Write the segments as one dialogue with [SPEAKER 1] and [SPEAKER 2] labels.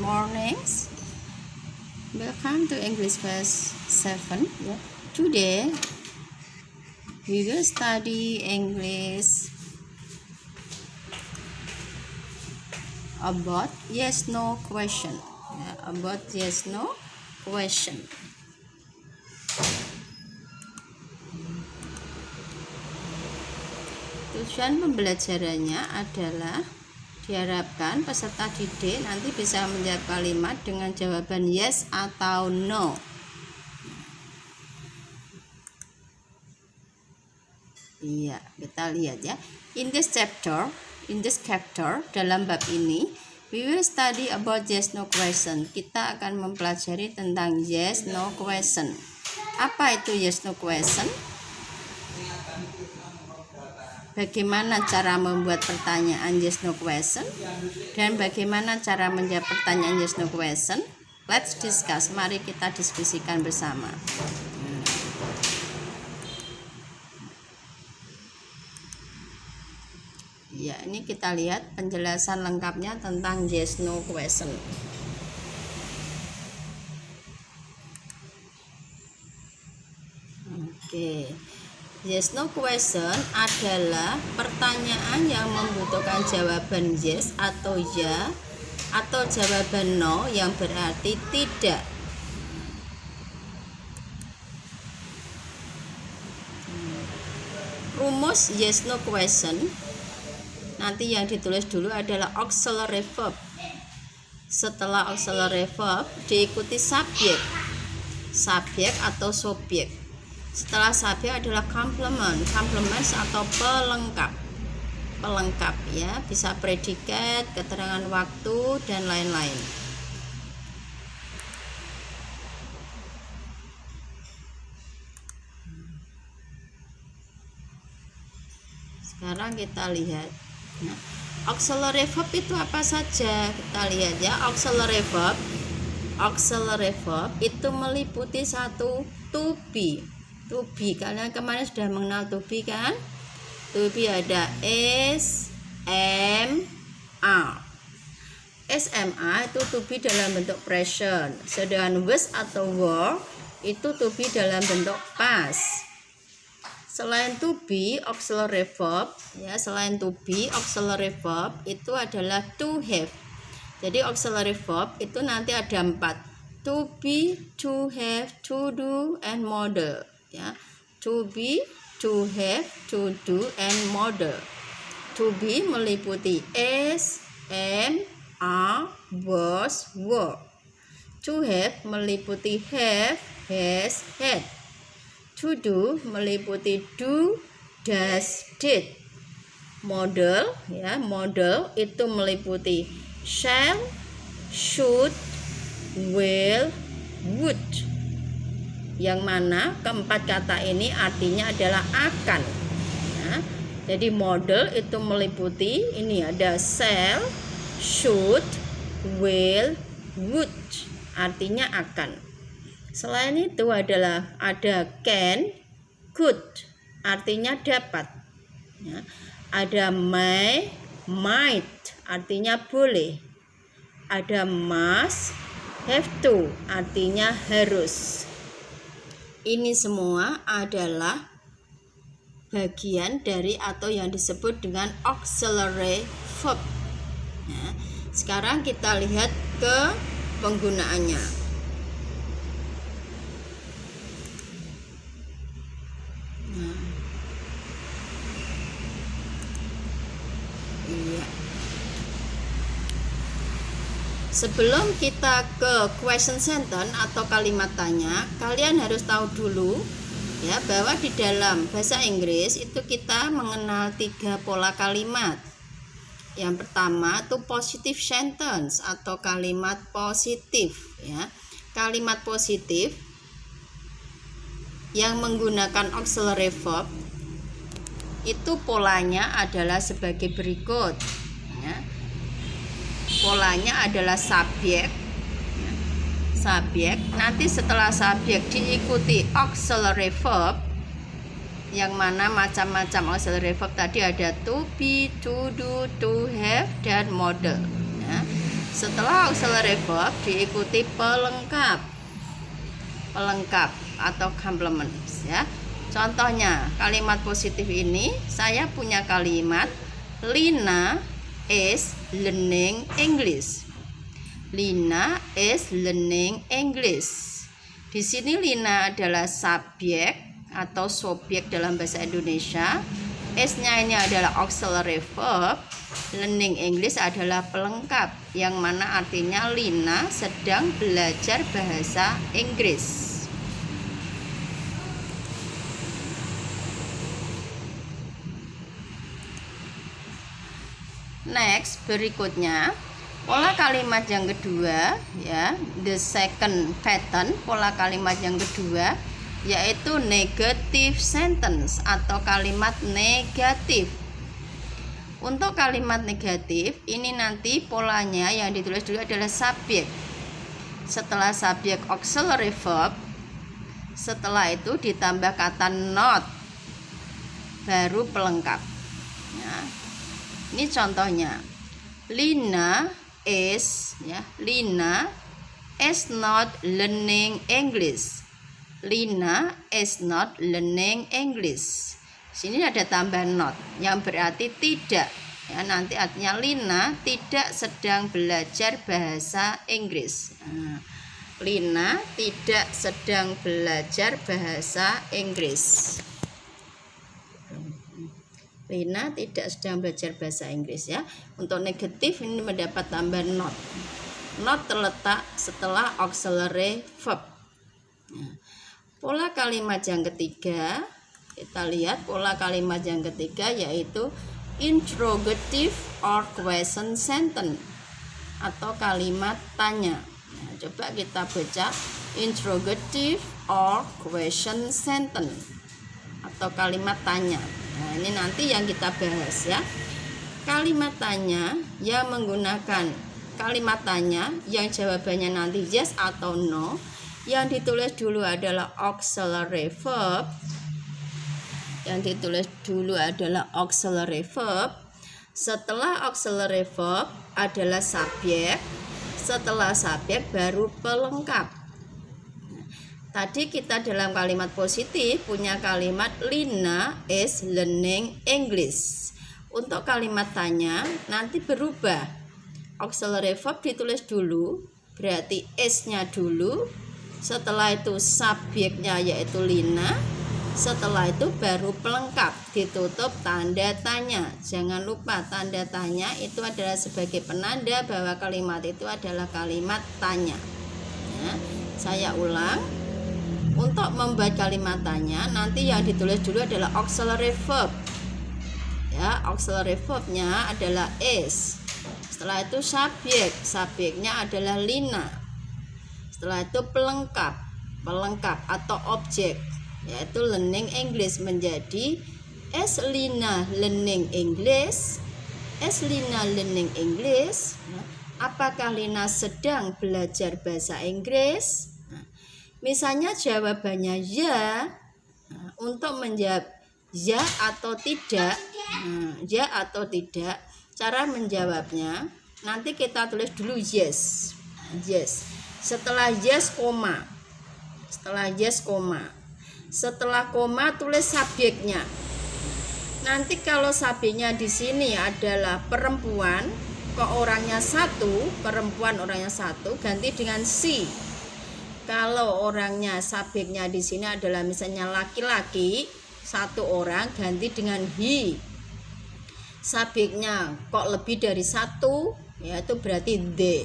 [SPEAKER 1] mornings. Welcome to English class 7. Today we will study English about yes/no question. About yes/no question. Tujuan pembelajarannya adalah diharapkan peserta didik nanti bisa menjawab kalimat dengan jawaban yes atau no. Iya, kita lihat ya. In this chapter, dalam bab ini, we will study about yes/no question. Kita akan mempelajari tentang yes/no question. Apa itu yes/no question? Bagaimana cara membuat pertanyaan yes/no question dan bagaimana cara menjawab pertanyaan yes/no question? Let's discuss. Mari kita diskusikan bersama. Ya, ini kita lihat penjelasan lengkapnya tentang yes/no question. Oke. Yes/no question adalah pertanyaan yang membutuhkan jawaban yes atau ya atau jawaban no yang berarti tidak. Rumus yes/no question nanti yang ditulis dulu adalah auxiliary verb. Setelah auxiliary verb diikuti subjek atau subjek. Setelah subjek adalah complements atau pelengkap ya, bisa predikat, keterangan waktu dan lain-lain. Sekarang kita lihat. Nah, auxiliary verb itu apa saja? Kita lihat ya, auxiliary verb itu meliputi satu to be. To be, kalian kemarin sudah mengenal to be kan? To be ada SMA itu to be dalam bentuk present. Sedangkan was atau were itu to be dalam bentuk past. Selain to be auxiliary verb ya, auxiliary verb itu adalah to have. Jadi auxiliary verb itu nanti ada 4. To be, to have, to do, and model. Ya, to be, to have, to do, and model. To be meliputi is, am, are, was, were. To have meliputi have, has, had. To do meliputi do, does, did. Model ya, model itu meliputi shall, should, will, would. Yang mana keempat kata ini artinya adalah akan. Nah, jadi model itu meliputi ini ada shall, should, will, would, artinya akan. Selain itu adalah ada can, could, artinya dapat. Ya, ada may, might, artinya boleh. Ada must, have to, artinya harus. Ini semua adalah bagian dari atau yang disebut dengan auxiliary verb. Nah, sekarang kita lihat ke penggunaannya. Nah, iya. Sebelum kita ke question sentence atau kalimat tanya, kalian harus tahu dulu ya bahwa di dalam bahasa Inggris itu kita mengenal 3 pola kalimat. Yang pertama itu positive sentence atau kalimat positif ya. Kalimat positif yang menggunakan auxiliary verb itu polanya adalah sebagai berikut ya. Polanya adalah subjek. Nanti setelah subjek diikuti auxiliary verb yang mana macam-macam auxiliary verb tadi ada to be, to do, to have, dan model. Ya. Setelah auxiliary verb diikuti pelengkap atau complement ya. Contohnya kalimat positif ini, saya punya kalimat Lina is learning English. Lina is learning English. Di sini Lina adalah subjek atau subjek dalam bahasa Indonesia. S-nya ini adalah auxiliary verb. Learning English adalah pelengkap, yang mana artinya Lina sedang belajar bahasa Inggris. Next, berikutnya pola kalimat yang kedua ya, the second pattern, pola kalimat yang kedua yaitu negative sentence atau kalimat negatif. Untuk kalimat negatif ini nanti polanya yang ditulis dulu adalah subjek. Setelah subjek auxiliary verb, setelah itu ditambah kata not, baru pelengkap ya. Ini contohnya, Lina is not learning English. Lina is not learning English. Sini ada tambah not yang berarti tidak ya, nanti artinya Lina tidak sedang belajar bahasa Inggris. Lina tidak sedang belajar bahasa Inggris. Lina tidak sedang belajar bahasa Inggris ya. Untuk negatif ini mendapat tambah not. Not terletak setelah auxiliary verb. Pola kalimat yang ketiga, kita lihat pola kalimat yang ketiga yaitu interrogative or question sentence atau kalimat tanya. Coba kita baca interrogative or question sentence atau kalimat tanya. Nah, ini nanti yang kita bahas ya. Kalimat tanya yang menggunakan kalimat tanya yang jawabannya nanti yes atau no. Yang ditulis dulu adalah auxiliary verb. Setelah auxiliary verb adalah subjek. Setelah subjek baru pelengkap. Tadi kita dalam kalimat positif punya kalimat Lina is learning English. Untuk kalimat tanya nanti berubah. Auxiliary verb ditulis dulu, berarti is-nya dulu. Setelah itu subjeknya yaitu Lina. Setelah itu baru pelengkap, ditutup tanda tanya. Jangan lupa tanda tanya itu adalah sebagai penanda bahwa kalimat itu adalah kalimat tanya ya. Saya ulang. Untuk membuat kalimat tanya nanti yang ditulis dulu adalah auxiliary verb ya, auxiliary verbnya adalah is. Setelah itu subjeknya adalah Lina. Setelah itu pelengkap atau objek yaitu learning English menjadi as Lina learning English. Apakah Lina sedang belajar bahasa Inggris? Misalnya jawabannya ya. Untuk menjawab ya atau tidak, cara menjawabnya nanti kita tulis dulu yes. Setelah yes koma. Setelah koma tulis subjeknya. Nanti kalau subjeknya di sini adalah perempuan, orangnya satu, ganti dengan si. Kalau orangnya subjeknya di sini adalah misalnya laki-laki, satu orang ganti dengan he. Subjeknya kok lebih dari satu, yaitu berarti they.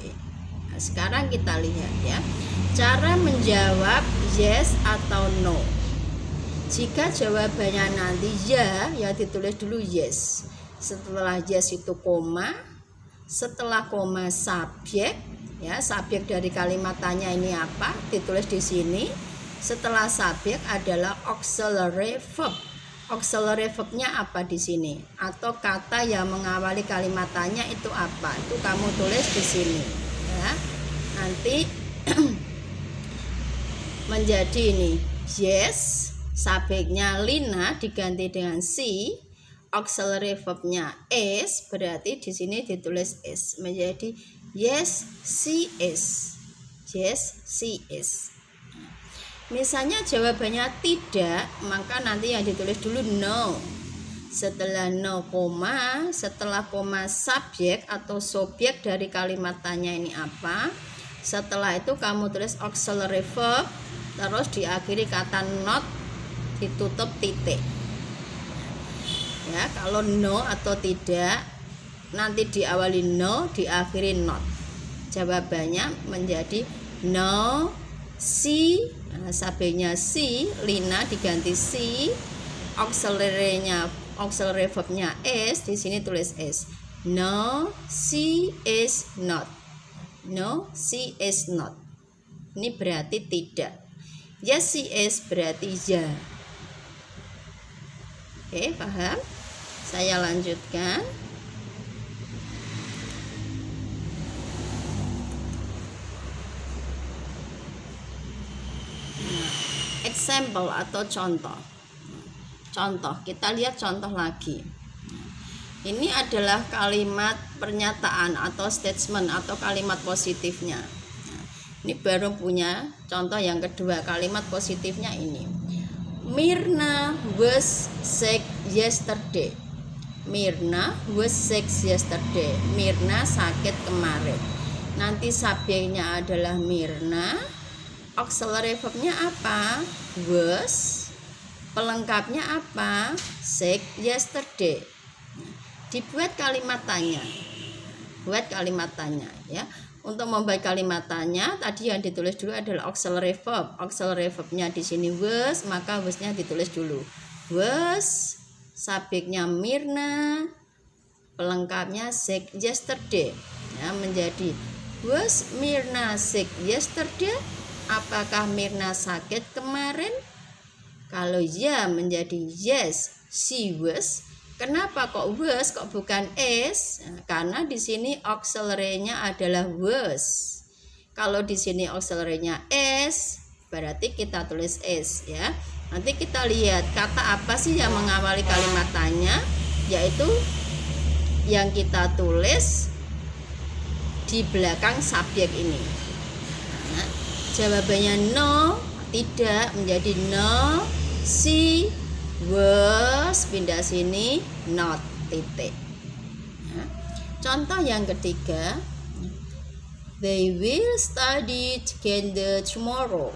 [SPEAKER 1] Nah, sekarang kita lihat ya, cara menjawab yes atau no. Jika jawabannya nanti ya ditulis dulu yes. Setelah yes itu koma, setelah koma subjek. Ya, subjek dari kalimat tanya ini apa? Ditulis di sini. Setelah subjek adalah auxiliary verb. Auxiliary verbnya apa di sini? Atau kata yang mengawali kalimat tanya itu apa? Itu kamu tulis di sini. Ya, nanti menjadi ini yes. Subjeknya Lina diganti dengan si. Auxiliary verbnya is, berarti di sini ditulis is menjadi Yes, she is. Yes, she is. Misalnya jawabannya tidak, maka nanti yang ditulis dulu no. Setelah no koma, setelah koma subjek atau subjek dari kalimat tanya ini apa. Setelah itu kamu tulis auxiliary verb, terus diakhiri kata not, ditutup titik. Ya, kalau no atau tidak, nanti diawali no, diakhiri not. Jawabannya menjadi no, she, subjeknya she, Lina diganti she, auxiliary verbnya is, di sini tulis is. No, she is not. No, she is not. Ini berarti tidak. Yes, she is berarti ya. Oke, paham? Saya lanjutkan. Example atau contoh. Contoh, kita lihat contoh lagi. Ini adalah kalimat pernyataan atau statement atau kalimat positifnya. Ini baru punya contoh yang kedua, kalimat positifnya ini. Mirna was sick yesterday. Mirna was sick yesterday. Mirna sakit kemarin. Nanti subjeknya adalah Mirna. Auxiliary verbnya apa? Was. Pelengkapnya apa? Sick yesterday. Dibuat kalimat tanya. Buat kalimat tanya ya. Untuk membuat kalimat tanya, tadi yang ditulis dulu adalah auxiliary verb. Auxiliary verbnya di sini was, maka wasnya ditulis dulu. Was, subjeknya Mirna, pelengkapnya sick yesterday. Ya, menjadi was Mirna sick yesterday? Apakah Mirna sakit kemarin? Kalau ya, menjadi yes, she was. Kenapa kok was, kok bukan is? Nah, karena di sini auxiliary-nya adalah was. Kalau di sini auxiliary-nya is, berarti kita tulis is ya. Nanti kita lihat kata apa sih yang mengawali kalimat tanya, yaitu yang kita tulis di belakang subjek ini. Nah, jawabannya no, tidak, menjadi no, she was, pindah sini, not, titik. Nah, contoh yang ketiga, they will study together tomorrow.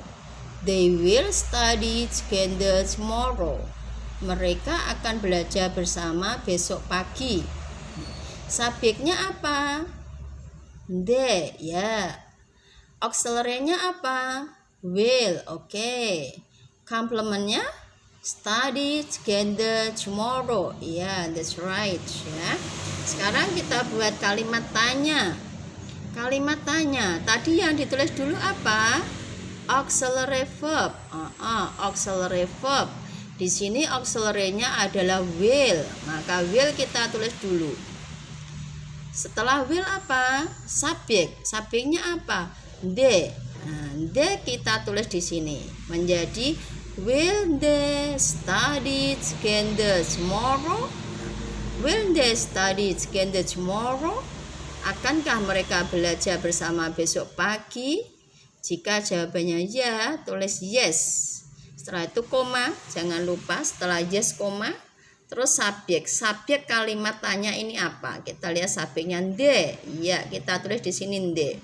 [SPEAKER 1] They will study together tomorrow. Mereka akan belajar bersama besok pagi. Subjeknya apa? They, ya. Auxiliary-nya apa? Will, oke. Complement-nya study together tomorrow. Ya, that's right ya. Sekarang kita buat kalimat tanya. Kalimat tanya. Tadi yang ditulis dulu apa? Auxiliary verb. Auxiliary verb. Di sini auxiliary-nya adalah will. Maka will kita tulis dulu. Setelah will apa? Subjek. Subjeknya apa? They. Nah, they kita tulis di sini. Menjadi will they study together tomorrow? Will they study together tomorrow? Akankah mereka belajar bersama besok pagi? Jika jawabannya ya, tulis yes. Setelah itu koma, jangan lupa setelah yes koma, terus subjek. Subjek kalimat tanya ini apa? Kita lihat subjeknya they. Ya, kita tulis di sini they.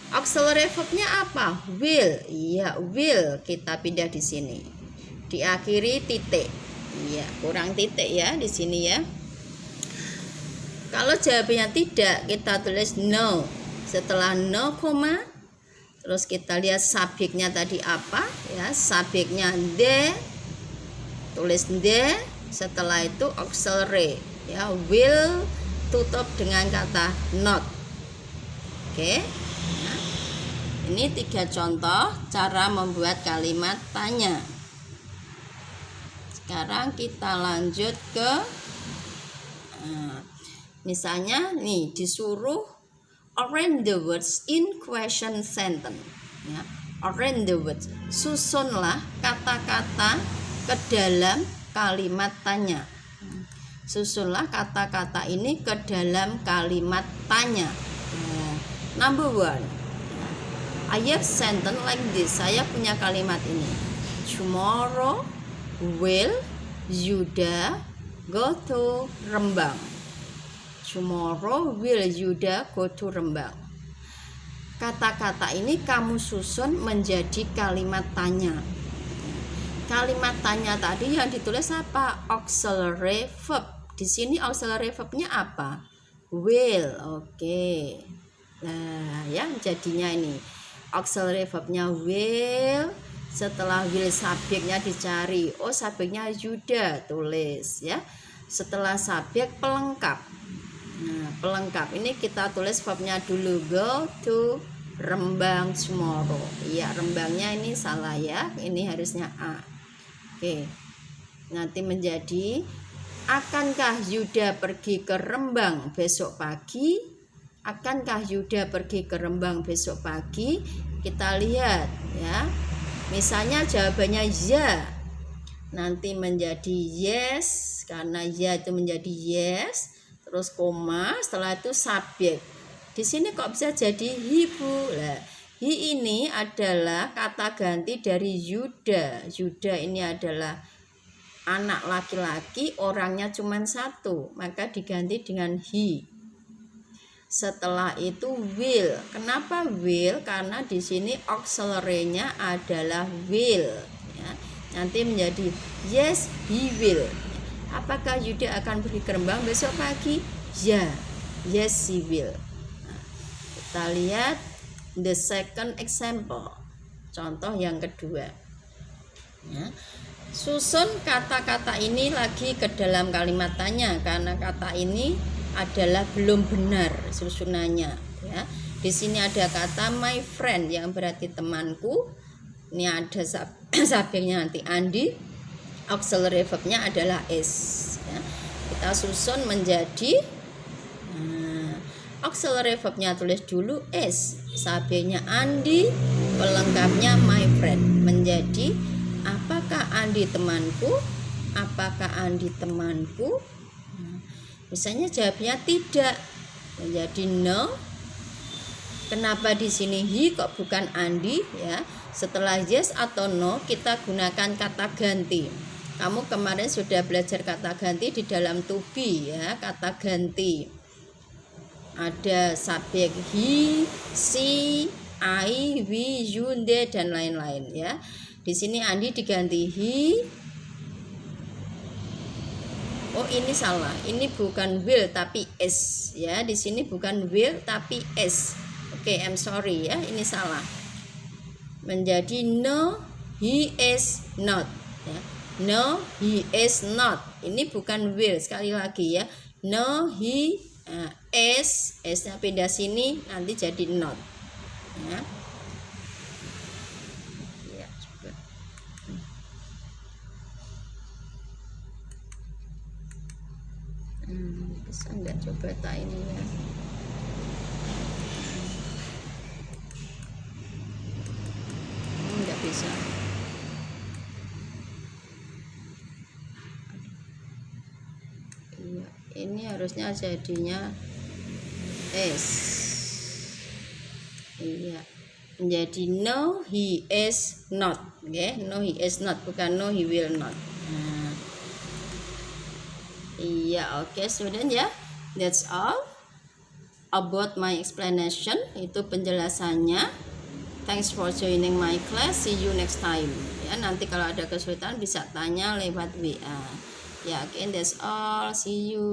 [SPEAKER 1] Auxiliary verbnya apa? Will. Iya, will. Kita pindah di sini. Diakhiri titik. Iya, kurang titik ya di sini ya. Kalau jawabannya tidak, kita tulis no. Setelah no koma, terus kita lihat subjeknya tadi apa? Ya, subjeknya they. Tulis they. Setelah itu auxiliary. Ya, will tutup dengan kata not. Oke. Nah, ini 3 contoh cara membuat kalimat tanya. Sekarang kita lanjut ke misalnya nih disuruh arrange the words in question sentence ya. Arrange the words, susunlah kata-kata ke dalam kalimat tanya. Susunlah kata-kata ini ke dalam kalimat tanya. Nah, Number 1, I have sentence like this. Saya punya kalimat ini. Tomorrow will Yuda go to Rembang. Tomorrow will Yuda go to Rembang. Kata-kata ini kamu susun menjadi kalimat tanya. Kalimat tanya tadi yang ditulis apa? Auxiliary verb. Di sini auxiliary verbnya apa? Will. Oke. Nah, ya jadinya ini auxiliary verbnya will. Setelah will subjeknya dicari. Oh, subjeknya Yuda, tulis ya. Setelah subjek pelengkap. Nah, pelengkap ini kita tulis verbnya dulu. Go to Rembang tomorrow. Iya, Rembangnya ini salah ya. Ini harusnya A. Oke. Nanti menjadi, akankah Yuda pergi ke Rembang besok pagi? Akankah Yuda pergi ke Rembang besok pagi? Kita lihat ya. Misalnya jawabannya ya. Nanti menjadi yes, karena ya itu menjadi yes. Terus koma, setelah itu subjek. Di sini kok bisa jadi he, Bu? Lah, he ini adalah kata ganti dari Yuda. Yuda ini adalah anak laki-laki, orangnya cuma satu, maka diganti dengan he. Setelah itu will. Kenapa will? Karena di sini auxiliary-nya adalah will. Ya. Nanti menjadi yes, he will. Apakah Yuda akan pergi ke Rembang besok pagi? Ya, yes he will. Nah, kita lihat the second example. Contoh yang kedua. Ya. Susun kata-kata ini lagi ke dalam kalimat tanya, karena kata ini adalah belum benar susunannya. Ya. Di sini ada kata my friend yang berarti temanku. Ini ada subjeknya nanti Andi. Auxiliary verbnya adalah is ya. Kita susun menjadi auxiliary verbnya tulis dulu is, subjeknya Andi, pelengkapnya my friend. Menjadi, apakah Andi temanku? Apakah Andi temanku? Misalnya jawabnya tidak, menjadi no. Kenapa di sini he kok bukan Andi ya? Setelah yes atau no kita gunakan kata ganti. Kamu kemarin sudah belajar kata ganti di dalam to be ya, kata ganti. Ada subjek he, she, I, we, you, they dan lain-lain ya. Di sini Andi diganti he. Oh, ini salah. Ini bukan will tapi is ya. Di sini bukan will tapi is. Oke, I'm sorry ya. Ini salah. Menjadi no, he is not ya. No, he is not. Ini bukan will, sekali lagi ya. No, he is, s-nya pindah sini nanti jadi not. Ya. Ya, coba. Bisa nggak coba tak ini ya? Nggak bisa. Ini harusnya jadinya is. Iya. Menjadi no he is not. Oke, no he is not, bukan no he will not. Nah. Iya, oke student ya. That's all about my explanation. Itu penjelasannya. Thanks for joining my class. See you next time. Ya, nanti kalau ada kesulitan bisa tanya lewat WA. Ya, again that's all. See you.